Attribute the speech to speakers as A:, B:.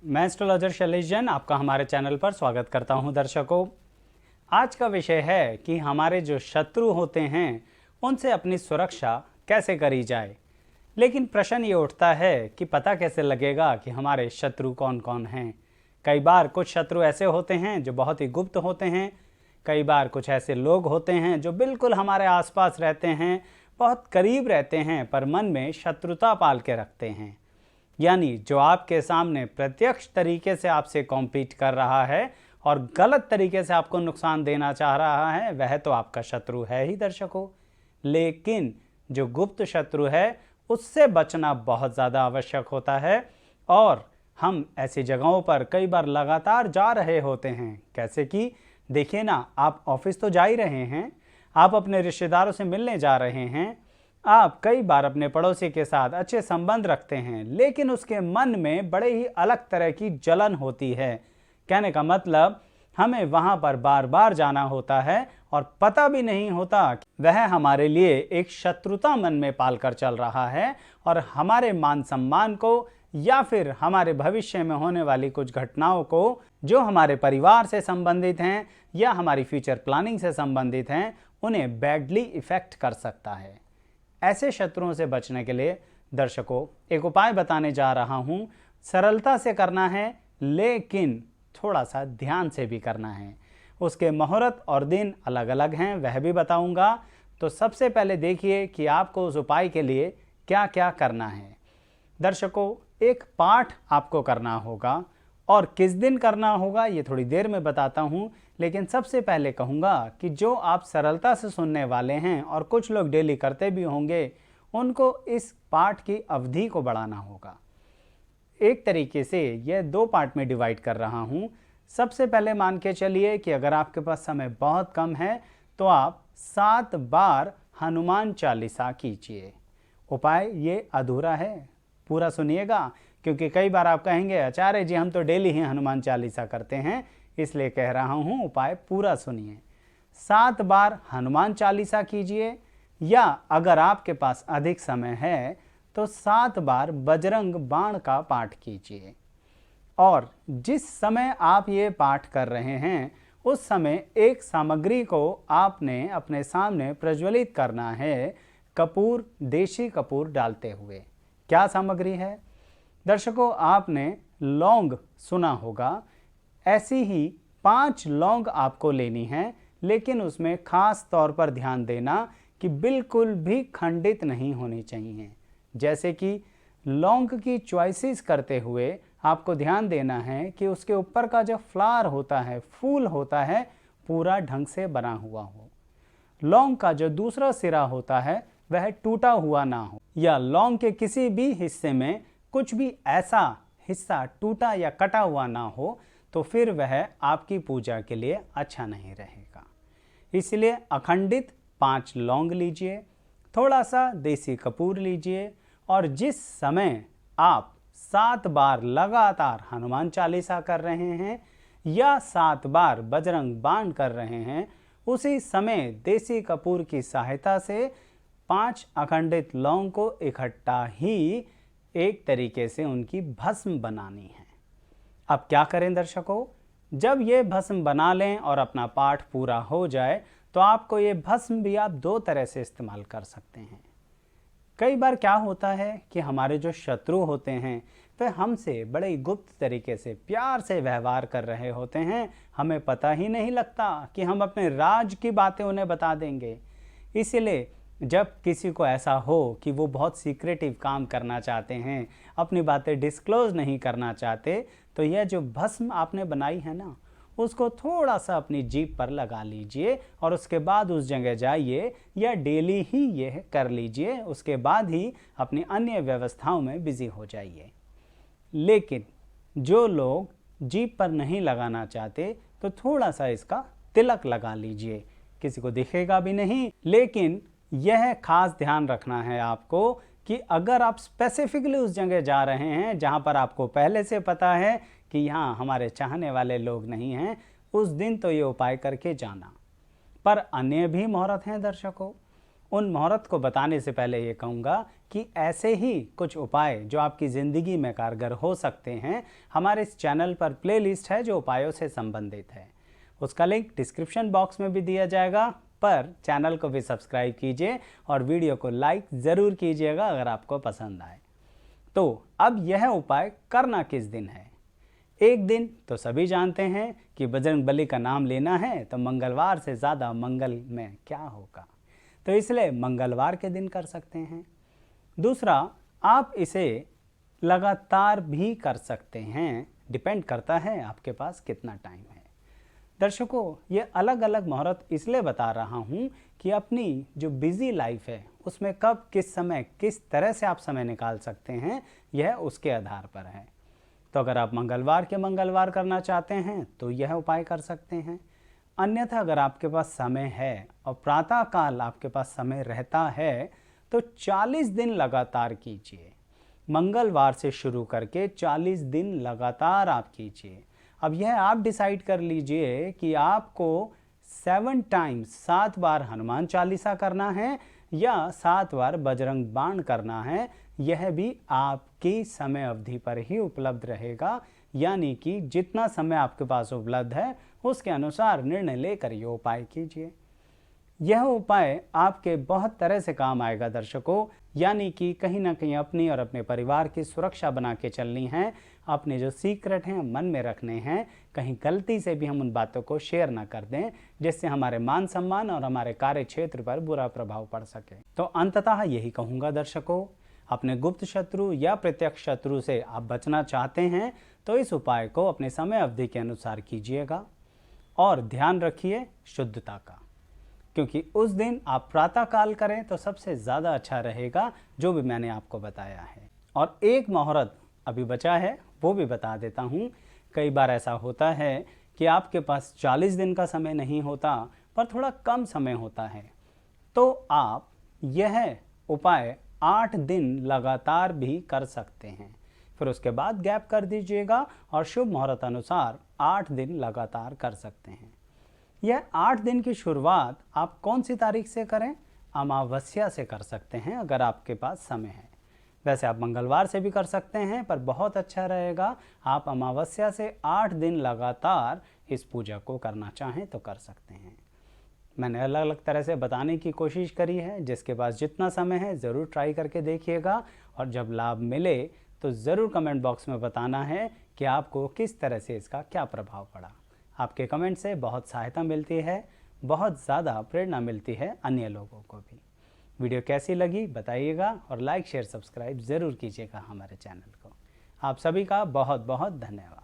A: मैं एस्ट्रोलॉजर शैलेश जैन आपका हमारे चैनल पर स्वागत करता हूं। दर्शकों, आज का विषय है कि हमारे जो शत्रु होते हैं उनसे अपनी सुरक्षा कैसे करी जाए। लेकिन प्रश्न ये उठता है कि पता कैसे लगेगा कि हमारे शत्रु कौन कौन हैं। कई बार कुछ शत्रु ऐसे होते हैं जो बहुत ही गुप्त होते हैं, कई बार कुछ ऐसे लोग होते हैं जो बिल्कुल हमारे आसपास रहते हैं, बहुत करीब रहते हैं, पर मन में शत्रुता पाल के रखते हैं। यानी जो आपके सामने प्रत्यक्ष तरीके से आपसे कॉम्पीट कर रहा है और गलत तरीके से आपको नुकसान देना चाह रहा है, वह तो आपका शत्रु है ही दर्शकों। लेकिन जो गुप्त शत्रु है उससे बचना बहुत ज़्यादा आवश्यक होता है। और हम ऐसी जगहों पर कई बार लगातार जा रहे होते हैं। कैसे कि देखिए ना, आप ऑफिस तो जा ही रहे हैं, आप अपने रिश्तेदारों से मिलने जा रहे हैं, आप कई बार अपने पड़ोसी के साथ अच्छे संबंध रखते हैं, लेकिन उसके मन में बड़े ही अलग तरह की जलन होती है। कहने का मतलब, हमें वहां पर बार बार जाना होता है और पता भी नहीं होता कि वह हमारे लिए एक शत्रुता मन में पालकर चल रहा है और हमारे मान सम्मान को या फिर हमारे भविष्य में होने वाली कुछ घटनाओं को जो हमारे परिवार से संबंधित हैं या हमारी फ्यूचर प्लानिंग से संबंधित हैं, उन्हें बैडली इफेक्ट कर सकता है। ऐसे शत्रुओं से बचने के लिए दर्शकों एक उपाय बताने जा रहा हूं। सरलता से करना है, लेकिन थोड़ा सा ध्यान से भी करना है। उसके मुहूर्त और दिन अलग अलग हैं, वह भी बताऊंगा। तो सबसे पहले देखिए कि आपको उस उपाय के लिए क्या क्या करना है। दर्शकों, एक पाठ आपको करना होगा और किस दिन करना होगा ये थोड़ी देर में बताता हूँ। लेकिन सबसे पहले कहूँगा कि जो आप सरलता से सुनने वाले हैं और कुछ लोग डेली करते भी होंगे, उनको इस पाठ की अवधि को बढ़ाना होगा। एक तरीके से यह 2 पार्ट में डिवाइड कर रहा हूँ। सबसे पहले मान के चलिए कि अगर आपके पास समय बहुत कम है तो आप 7 बार हनुमान चालीसा कीजिए। उपाय ये अधूरा है, पूरा सुनिएगा, क्योंकि कई बार आप कहेंगे आचार्य जी हम तो डेली ही हनुमान चालीसा करते हैं, इसलिए कह रहा हूँ उपाय पूरा सुनिए। 7 बार हनुमान चालीसा कीजिए, या अगर आपके पास अधिक समय है तो 7 बार बजरंग बाण का पाठ कीजिए। और जिस समय आप ये पाठ कर रहे हैं उस समय एक सामग्री को आपने अपने सामने प्रज्वलित करना है, कपूर, देशी कपूर डालते हुए। क्या सामग्री है दर्शकों? आपने लौंग सुना होगा, ऐसी ही 5 लौंग आपको लेनी है, लेकिन उसमें खास तौर पर ध्यान देना कि बिल्कुल भी खंडित नहीं होनी चाहिए। जैसे कि लौंग की चॉइसेस करते हुए आपको ध्यान देना है कि उसके ऊपर का जो फ्लावर होता है, फूल होता है, पूरा ढंग से बना हुआ हो। लौंग का जो दूसरा सिरा होता है वह टूटा हुआ ना हो, या लौंग के किसी भी हिस्से में कुछ भी ऐसा हिस्सा टूटा या कटा हुआ ना हो, तो फिर वह आपकी पूजा के लिए अच्छा नहीं रहेगा। इसलिए अखंडित 5 लौंग लीजिए, थोड़ा सा देसी कपूर लीजिए, और जिस समय आप 7 बार लगातार हनुमान चालीसा कर रहे हैं या 7 बार बजरंग बाण कर रहे हैं, उसी समय देसी कपूर की सहायता से 5 अखंडित लौंग को इकट्ठा ही एक तरीके से उनकी भस्म बनानी है। अब क्या करें दर्शकों? जब ये भस्म बना लें और अपना पाठ पूरा हो जाए तो आपको ये भस्म भी आप 2 तरह से इस्तेमाल कर सकते हैं। कई बार क्या होता है कि हमारे जो शत्रु होते हैं वे हमसे बड़े गुप्त तरीके से प्यार से व्यवहार कर रहे होते हैं, हमें पता ही नहीं लगता कि हम अपने राज की बातें उन्हें बता देंगे। इसीलिए जब किसी को ऐसा हो कि वो बहुत सीक्रेटिव काम करना चाहते हैं, अपनी बातें डिस्क्लोज नहीं करना चाहते, तो यह जो भस्म आपने बनाई है ना, उसको थोड़ा सा अपनी जीभ पर लगा लीजिए और उसके बाद उस जगह जाइए, या डेली ही यह कर लीजिए। उसके बाद ही अपनी अन्य व्यवस्थाओं में बिजी हो जाइए। लेकिन जो लोग जीभ पर नहीं लगाना चाहते तो थोड़ा सा इसका तिलक लगा लीजिए। किसी को दिखेगा भी नहीं, लेकिन यह खास ध्यान रखना है आपको कि अगर आप स्पेसिफिकली उस जगह जा रहे हैं जहां पर आपको पहले से पता है कि यहाँ हमारे चाहने वाले लोग नहीं हैं, उस दिन तो ये उपाय करके जाना। पर अन्य भी मुहूर्त हैं दर्शकों, उन मुहूर्त को बताने से पहले ये कहूँगा कि ऐसे ही कुछ उपाय जो आपकी ज़िंदगी में कारगर हो सकते हैं, हमारे इस चैनल पर प्लेलिस्ट है जो उपायों से संबंधित है। उसका लिंक डिस्क्रिप्शन बॉक्स में भी दिया जाएगा, पर चैनल को भी सब्सक्राइब कीजिए और वीडियो को लाइक ज़रूर कीजिएगा अगर आपको पसंद आए। तो अब यह उपाय करना किस दिन है? एक दिन तो सभी जानते हैं कि बजरंगबली का नाम लेना है तो मंगलवार से ज़्यादा मंगल में क्या होगा, तो इसलिए मंगलवार के दिन कर सकते हैं। दूसरा, आप इसे लगातार भी कर सकते हैं, डिपेंड करता है आपके पास कितना टाइम है। दर्शकों, ये अलग अलग मुहूर्त इसलिए बता रहा हूँ कि अपनी जो बिज़ी लाइफ है उसमें कब किस समय किस तरह से आप समय निकाल सकते हैं, यह उसके आधार पर है। तो अगर आप मंगलवार के मंगलवार करना चाहते हैं तो यह उपाय कर सकते हैं। अन्यथा अगर आपके पास समय है और प्रातः काल आपके पास समय रहता है तो 40 दिन लगातार कीजिए। मंगलवार से शुरू करके 40 दिन लगातार आप कीजिए। अब यह आप डिसाइड कर लीजिए कि आपको 7 टाइम्स 7 बार हनुमान चालीसा करना है या 7 बार बजरंग बाण करना है। यह भी आपकी समय अवधि पर ही उपलब्ध रहेगा, यानी कि जितना समय आपके पास उपलब्ध है उसके अनुसार निर्णय लेकर ये उपाय कीजिए। यह उपाय आपके बहुत तरह से काम आएगा दर्शकों, यानी कि कहीं ना कहीं अपनी और अपने परिवार की सुरक्षा बना के चलनी है। अपने जो सीक्रेट हैं मन में रखने हैं, कहीं गलती से भी हम उन बातों को शेयर ना कर दें जिससे हमारे मान सम्मान और हमारे कार्य क्षेत्र पर बुरा प्रभाव पड़ सके। तो अंततः यही कहूँगा दर्शकों, अपने गुप्त शत्रु या प्रत्यक्ष शत्रु से आप बचना चाहते हैं तो इस उपाय को अपने समय अवधि के अनुसार कीजिएगा और ध्यान रखिए शुद्धता का, क्योंकि उस दिन आप प्रातः काल करें तो सबसे ज़्यादा अच्छा रहेगा जो भी मैंने आपको बताया है। और एक मुहूर्त अभी बचा है वो भी बता देता हूँ। कई बार ऐसा होता है कि आपके पास 40 दिन का समय नहीं होता पर थोड़ा कम समय होता है, तो आप यह उपाय 8 दिन लगातार भी कर सकते हैं। फिर उसके बाद गैप कर दीजिएगा और शुभ मुहूर्त अनुसार 8 दिन लगातार कर सकते हैं। यह 8 दिन की शुरुआत आप कौन सी तारीख से करें? अमावस्या से कर सकते हैं अगर आपके पास समय है। वैसे आप मंगलवार से भी कर सकते हैं, पर बहुत अच्छा रहेगा आप अमावस्या से 8 दिन लगातार इस पूजा को करना चाहें तो कर सकते हैं। मैंने अलग अलग तरह से बताने की कोशिश करी है, जिसके पास जितना समय है ज़रूर ट्राई करके देखिएगा और जब लाभ मिले तो ज़रूर कमेंट बॉक्स में बताना है कि आपको किस तरह से इसका क्या प्रभाव पड़ा। आपके कमेंट से बहुत सहायता मिलती है, बहुत ज़्यादा प्रेरणा मिलती है अन्य लोगों को भी। वीडियो कैसी लगी बताइएगा और लाइक शेयर सब्सक्राइब ज़रूर कीजिएगा हमारे चैनल को। आप सभी का बहुत बहुत धन्यवाद।